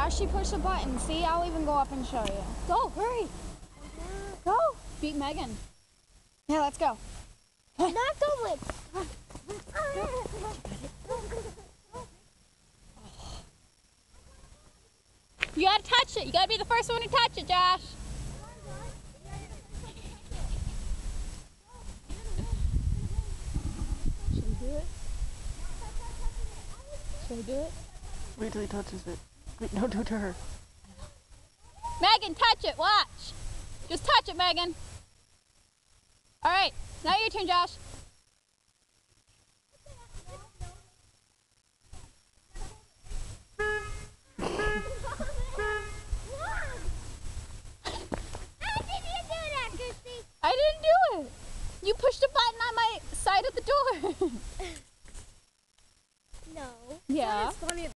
Josh, she pushed the button. See, I'll even go up and show you. Go, hurry. Go. Beat Megan. Yeah, let's go. Not going. You gotta touch it. You gotta be the first one to touch it, Josh. Should we do it? Should we do it? Wait till he touches it. Wait, don't do it to her. Megan, touch it. Watch. Just touch it, Megan. All right. Now your turn, Josh. I didn't do it. You pushed a button on my side of the door. No. Yeah. It's funny.